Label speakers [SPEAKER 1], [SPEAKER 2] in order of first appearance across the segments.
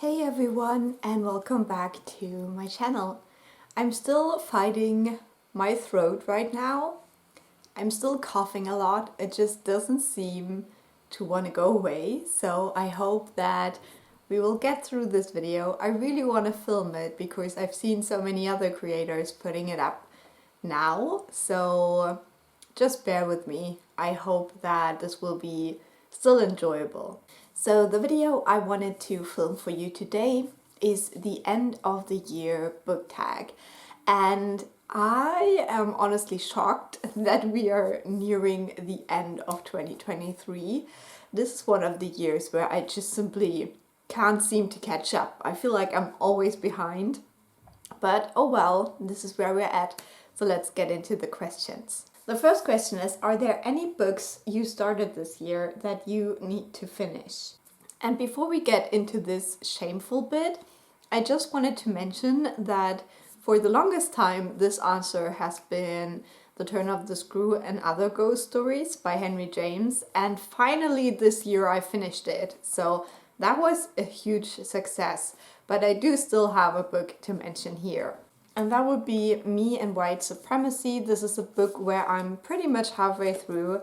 [SPEAKER 1] Hey everyone, and welcome back to my channel. I'm still fighting my throat right now. I'm still coughing a lot. It just doesn't seem to want to go away. So I hope that we will get through this video. I really want to film it because I've seen so many other creators putting it up now. So just bear with me. I hope that this will be still enjoyable. So the video I wanted to film for you today is the end of the year book tag, and I am honestly shocked that we are nearing the end of 2023. This is one of the years where I just simply can't seem to catch up. I feel like I'm always behind, but oh well, this is where we're at. So let's get into the questions. The first question is, are there any books you started this year that you need to finish? And before we get into this shameful bit, I just wanted to mention that for the longest time, this answer has been The Turn of the Screw and Other Ghost Stories by Henry James. And finally this year I finished it. So that was a huge success. But I do still have a book to mention here. And that would be Me and White Supremacy. This is a book where I'm pretty much halfway through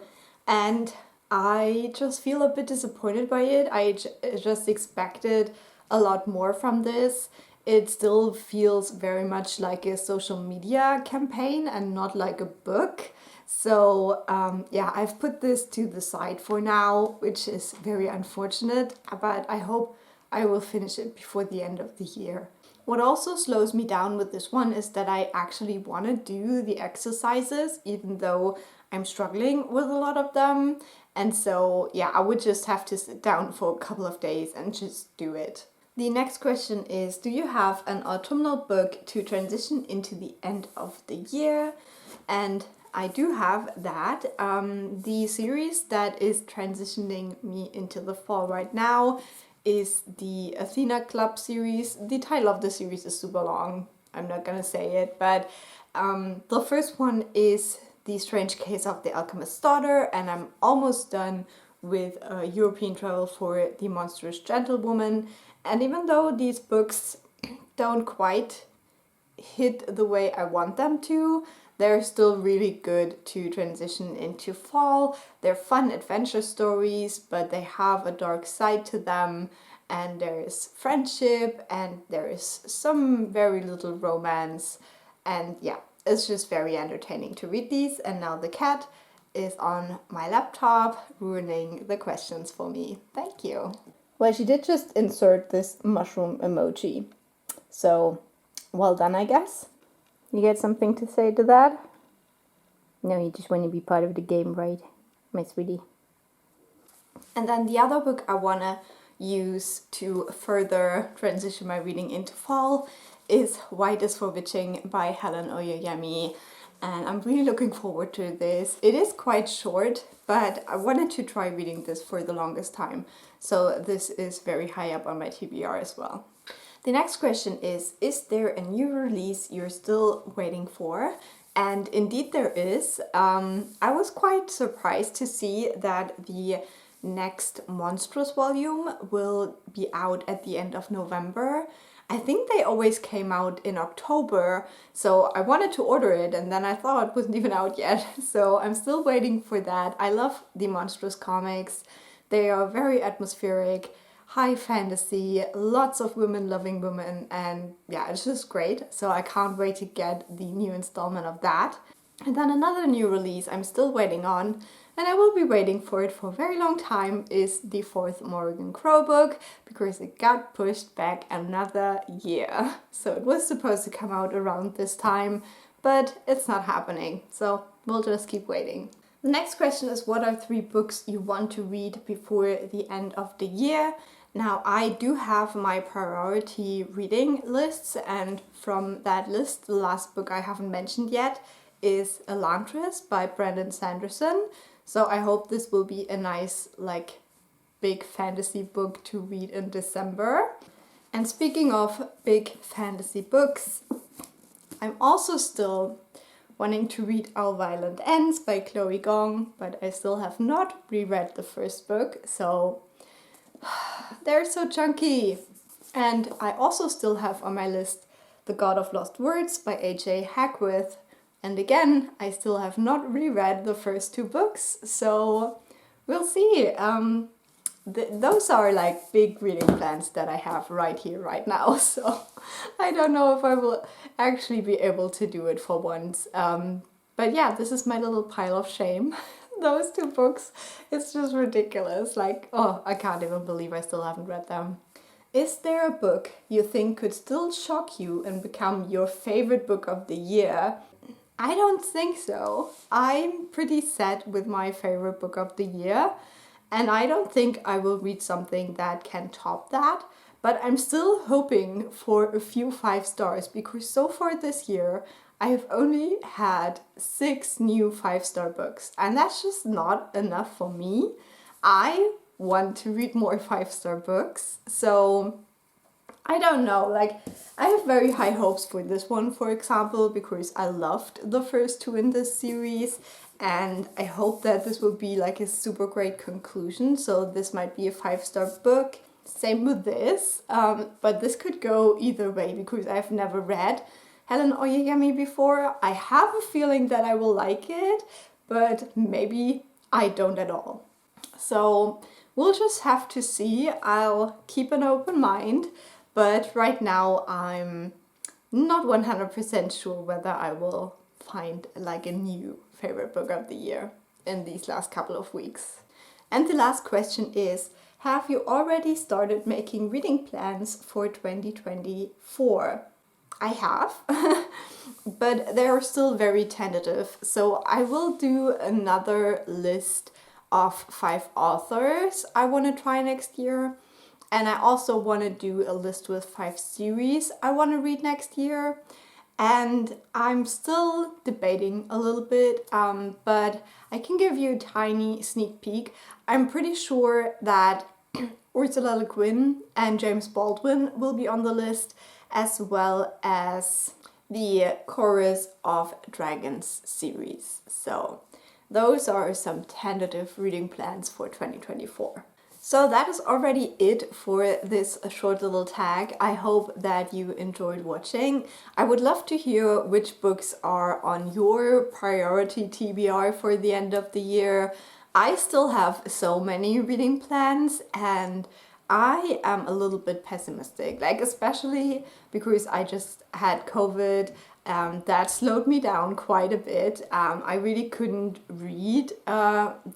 [SPEAKER 1] and I just feel a bit disappointed by it. I just expected a lot more from this. It still feels very much like a social media campaign and not like a book. So yeah, I've put this to the side for now, which is very unfortunate, but I hope I will finish it before the end of the year. What also slows me down with this one is that I actually want to do the exercises, even though I'm struggling with a lot of them. And so, yeah, I would just have to sit down for a couple of days and just do it. The next question is, do you have an autumnal book to transition into the end of the year? And I do have that. The series that is transitioning me into the fall right now is the Athena Club series. The title of the series is super long. I'm not gonna say it, but the first one is The Strange Case of the Alchemist's Daughter, and I'm almost done with European Travel for the Monstrous Gentlewoman. And even though these books don't quite hit the way I want them to, they're still really good to transition into fall. They're fun adventure stories, but they have a dark side to them, and there is friendship and there is some very little romance, and yeah, it's just very entertaining to read these. And now the cat is on my laptop ruining the questions for me. Thank you. Well, she did just insert this mushroom emoji, so well done, I guess. You got something to say to that? No, you just want to be part of the game, right, my sweetie? And then the other book I want to use to further transition my reading into fall is White is for Witching by Helen Oyeyemi. And I'm really looking forward to this. It is quite short, but I wanted to try reading this for the longest time. So this is very high up on my TBR as well. The next question is there a new release you're still waiting for? And indeed there is. I was quite surprised to see that the next Monstrous volume will be out at the end of November. I think they always came out in October, so I wanted to order it and then I thought it wasn't even out yet. So I'm still waiting for that. I love the Monstrous comics. They are very atmospheric, high fantasy, lots of women loving women, and yeah, it's just great. So I can't wait to get the new installment of that. And then another new release I'm still waiting on, and I will be waiting for it for a very long time, is the fourth Morrigan Crow book, because it got pushed back another year. So it was supposed to come out around this time, but it's not happening. So we'll just keep waiting. The next question is, what are 3 books you want to read before the end of the year? Now, I do have my priority reading lists, and from that list, the last book I haven't mentioned yet is Elantris by Brandon Sanderson. So I hope this will be a nice, like, big fantasy book to read in December. And speaking of big fantasy books, I'm also still wanting to read All Violent Ends by Chloe Gong, but I still have not reread the first book, so they're so chunky. And I also still have on my list The God of Lost Words by A.J. Hackworth. And again, I still have not reread the first 2 books, so we'll see. Those are like big reading plans that I have right here, right now, so I don't know if I will actually be able to do it for once. But yeah, this is my little pile of shame. Those 2 books, it's just ridiculous. Like, oh, I can't even believe I still haven't read them. Is there a book you think could still shock you and become your favorite book of the year? I don't think so. I'm pretty set with my favorite book of the year, and I don't think I will read something that can top that, but I'm still hoping for a few 5 stars, because so far this year I have only had 6 new 5-star books, and that's just not enough for me. I want to read more 5-star books, so I don't know, like, I have very high hopes for this one, for example, because I loved the first 2 in this series, and I hope that this will be like a super great conclusion, so this might be a 5-star book. Same with this, but this could go either way, because I've never read Helen Oyeyemi before. I have a feeling that I will like it, but maybe I don't at all. So we'll just have to see. I'll keep an open mind, but right now I'm not 100% sure whether I will find like a new favorite book of the year in these last couple of weeks. And the last question is, have you already started making reading plans for 2024? I have, but they are still very tentative. So I will do another list of 5 authors I want to try next year. And I also want to do a list with 5 series I want to read next year. And I'm still debating a little bit, but I can give you a tiny sneak peek. I'm pretty sure that Ursula Le Guin and James Baldwin will be on the list, as well as the Chorus of Dragons series. So those are some tentative reading plans for 2024. So that is already it for this short little tag. I hope that you enjoyed watching. I would love to hear which books are on your priority TBR for the end of the year. I still have so many reading plans, and I am a little bit pessimistic, like especially because I just had COVID. That slowed me down quite a bit. I really couldn't read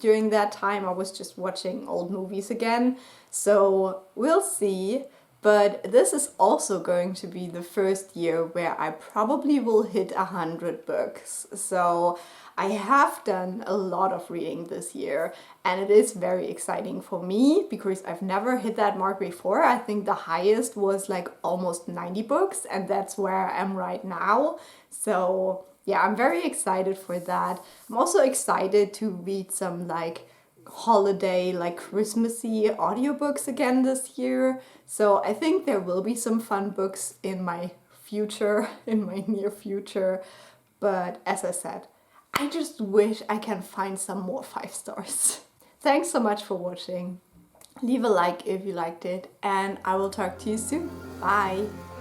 [SPEAKER 1] during that time. I was just watching old movies again. So we'll see. But this is also going to be the first year where I probably will hit 100 books. So I have done a lot of reading this year, and it is very exciting for me because I've never hit that mark before. I think the highest was like almost 90 books, and that's where I am right now. So yeah, I'm very excited for that. I'm also excited to read some like holiday, like Christmassy audiobooks again this year. So I think there will be some fun books in my future, in my near future. But as I said, I just wish I can find some more 5 stars. Thanks so much for watching. Leave a like if you liked it, and I will talk to you soon. Bye!